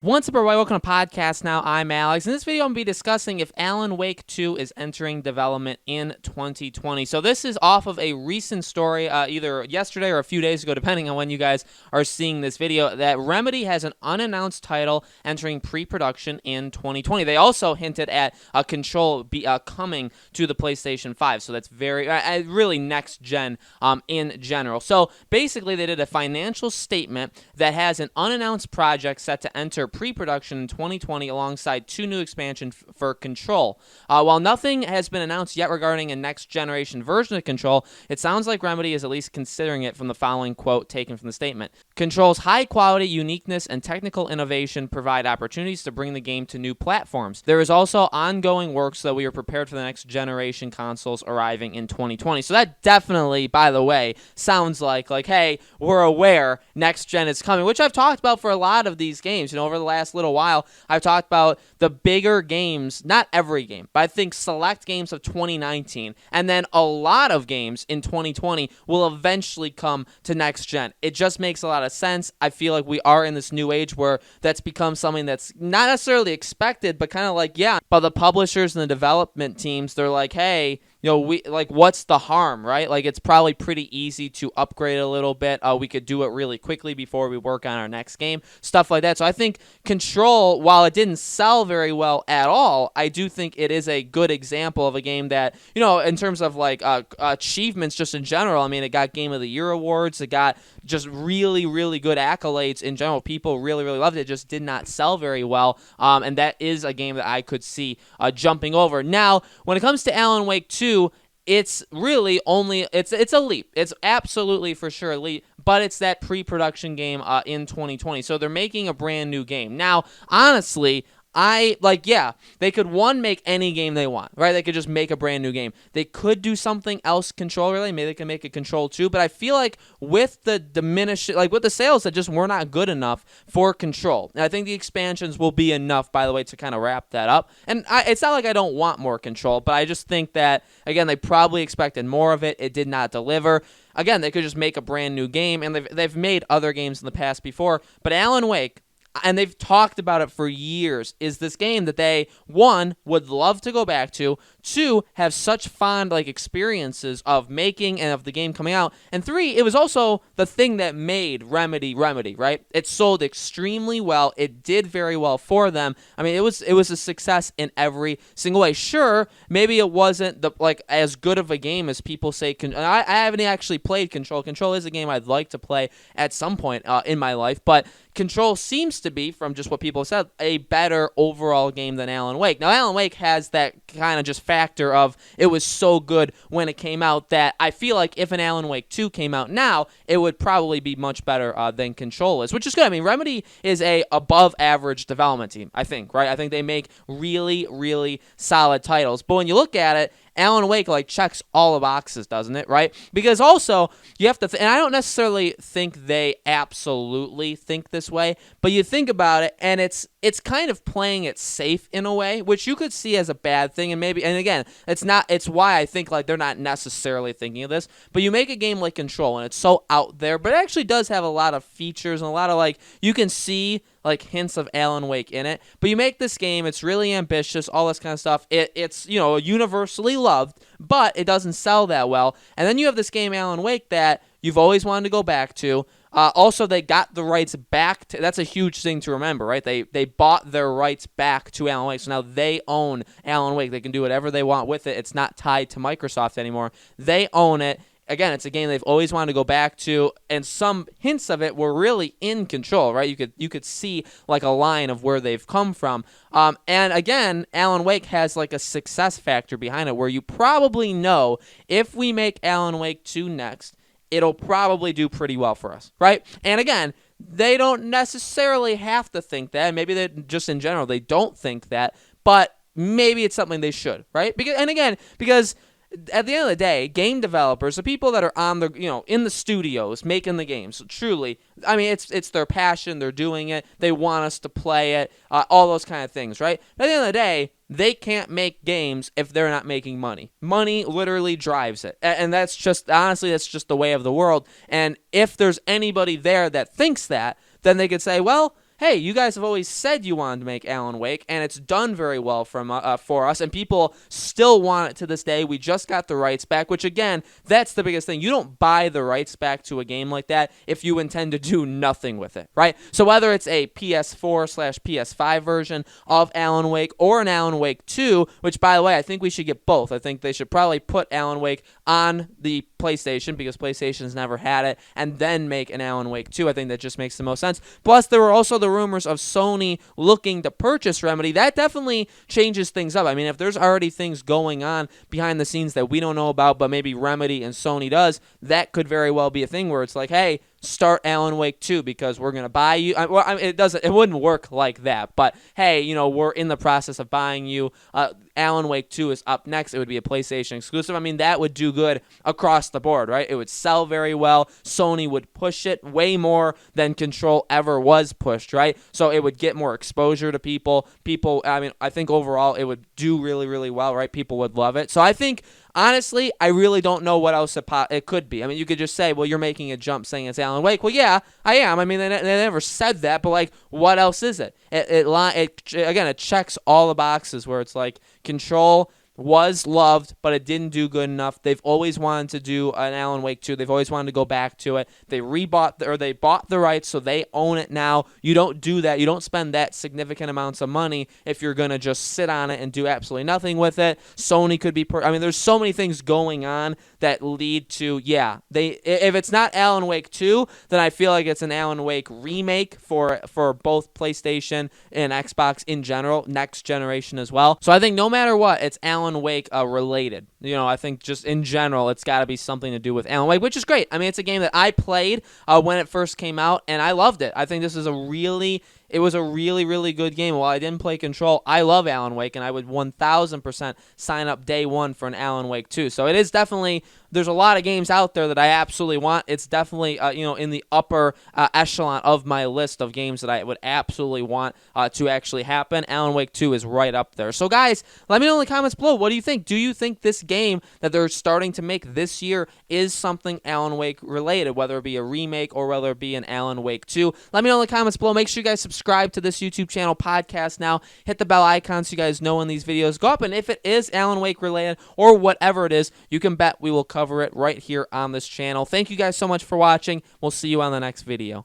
What's up, everybody? Welcome to Podcast Now. I'm Alex. In this video, I'm going to be discussing if Alan Wake 2 is entering development in 2020. So this is off of a recent story, either yesterday or a few days ago, depending on when you guys are seeing this video, that Remedy has an unannounced title entering pre-production in 2020. They also hinted at a Control coming to the PlayStation 5. So that's very, really next gen in general. So basically, they did a financial statement that has an unannounced project set to enter pre-production in 2020 alongside two new expansions for Control. While nothing has been announced yet regarding a next-generation version of Control, it sounds like Remedy is at least considering it from the following quote taken from the statement. Control's high-quality, uniqueness, and technical innovation provide opportunities to bring the game to new platforms. There is also ongoing work so that we are prepared for the next-generation consoles arriving in 2020. So that definitely, by the way, sounds like, hey, we're aware next-gen is coming, which I've talked about for a lot of these games. Over the last little while, I've talked about the bigger games, not every game, but I think select games of 2019, and then a lot of games in 2020 will eventually come to next gen. It just makes a lot of sense. I feel like we are in this new age where that's become something that's not necessarily expected, but kind of like, yeah, but the publishers and the development teams, they're like, hey, we what's the harm, right? It's probably pretty easy to upgrade a little bit. We could do it really quickly before we work on our next game, stuff like that. So I think Control, while it didn't sell very well at all, I do think it is a good example of a game that, in terms of achievements just in general, I mean, it got Game of the Year awards, it got just really, really good accolades in general. People really, really loved it. It just did not sell very well, and that is a game that I could see jumping over. Now, when it comes to Alan Wake 2, it's really only it's a leap. It's absolutely for sure a leap, but it's that pre-production game in 2020. So they're making a brand new game. Now, honestly, they could make any game they want, right? They could just make a brand new game. They could do something else Control related. Maybe they can make a Control 2, but I feel like with the with the sales that just were not good enough for Control. And I think the expansions will be enough, by the way, to kind of wrap that up. And it's not like I don't want more Control, but I just think that, again, they probably expected more of it. It did not deliver. Again, they could just make a brand new game, and they've made other games in the past before, but Alan Wake, and they've talked about it for years, is this game that they, one, would love to go back to, two, have such fond experiences of making and of the game coming out, and three, it was also the thing that made Remedy, right? It sold extremely well. It did very well for them. I mean, it was a success in every single way. Sure, maybe it wasn't as good of a game as people say. I haven't actually played Control. Control is a game I'd like to play at some point in my life, but Control seems to be, from just what people said, a better overall game than Alan Wake. Now, Alan Wake has that kind of just factor of it was so good when it came out that I feel like if an Alan Wake 2 came out now, it would probably be much better than Control is, which is good. I mean, Remedy is a above-average development team, I think, right? I think they make really, really solid titles. But when you look at it, Alan Wake checks all the boxes, doesn't it, right? Because also, you have to, and I don't necessarily think they absolutely think this way, but you think about it, and it's kind of playing it safe in a way, which you could see as a bad thing, and again, it's why I think they're not necessarily thinking of this, but you make a game like Control, and it's so out there, but it actually does have a lot of features, and a lot of you can see hints of Alan Wake in it, but you make this game, it's really ambitious, all this kind of stuff, it's universally loved, but it doesn't sell that well, and then you have this game Alan Wake that you've always wanted to go back to. Also, they got the rights back. That's a huge thing to remember, right? They bought their rights back to Alan Wake, so now they own Alan Wake. They can do whatever they want with it. It's not tied to Microsoft anymore. They own it. Again, it's a game they've always wanted to go back to, and some hints of it were really in Control, right? You could see a line of where they've come from. And again, Alan Wake has a success factor behind it, where you probably know if we make Alan Wake 2 next, it'll probably do pretty well for us, right? And again, they don't necessarily have to think that. Maybe they just in general they don't think that, but maybe it's something they should, right? Because at the end of the day, game developers, the people that are on the in the studios making the games, truly, I mean, it's their passion. They're doing it. They want us to play it. All those kind of things, right? But at the end of the day, they can't make games if they're not making money. Money literally drives it, and that's just the way of the world. And if there's anybody there that thinks that, then they could say, well, hey, you guys have always said you wanted to make Alan Wake, and it's done very well for us, and people still want it to this day. We just got the rights back, which, again, that's the biggest thing. You don't buy the rights back to a game like that if you intend to do nothing with it, right? So whether it's a PS4/PS5 version of Alan Wake or an Alan Wake 2, which, by the way, I think we should get both. I think they should probably put Alan Wake on the PlayStation because PlayStation's never had it, and then make an Alan Wake 2. I think that just makes the most sense. Plus, there were also the rumors of Sony looking to purchase Remedy. That definitely changes things up. I mean, if there's already things going on behind the scenes that we don't know about, but maybe Remedy and Sony does, that could very well be a thing where it's like, hey, start Alan Wake 2 because we're going to buy you. It wouldn't work like that, but hey, we're in the process of buying you. Alan Wake 2 is up next. It would be a PlayStation exclusive. I mean, that would do good across the board, right? It would sell very well. Sony would push it way more than Control ever was pushed, right? So it would get more exposure to people. I think overall it would do really, really well, right? People would love it. So I think, honestly, I really don't know what else it could be. I mean, you could just say, well, you're making a jump saying it's Alan Wake. Well, yeah, I am. I mean, they never said that, but, like, what else is it? It checks all the boxes where it's like Control was loved, but it didn't do good enough. They've always wanted to do an Alan Wake 2. They've always wanted to go back to it. They bought the rights, so they own it now. You don't do that. You don't spend that significant amounts of money if you're going to just sit on it and do absolutely nothing with it. Sony could be there's so many things going on that lead to, if it's not Alan Wake 2, then I feel like it's an Alan Wake remake for both PlayStation and Xbox in general, next generation as well. So I think no matter what, it's Alan Wake related. I think just in general, it's got to be something to do with Alan Wake, which is great. I mean, it's a game that I played when it first came out, and I loved it. I think this is it was a really, really good game. While I didn't play Control, I love Alan Wake, and I would 1,000% sign up day one for an Alan Wake 2. So it is definitely, there's a lot of games out there that I absolutely want. It's definitely, in the upper echelon of my list of games that I would absolutely want to actually happen. Alan Wake 2 is right up there. So guys, let me know in the comments below, what do you think? Do you think this game that they're starting to make this year is something Alan Wake related, whether it be a remake or whether it be an Alan Wake 2? Let me know in the comments below. Make sure you guys subscribe to this YouTube channel, Podcast Now. Hit the bell icon so you guys know when these videos go up. And if it is Alan Wake related or whatever it is, you can bet we will cover it right here on this channel. Thank you guys so much for watching. We'll see you on the next video.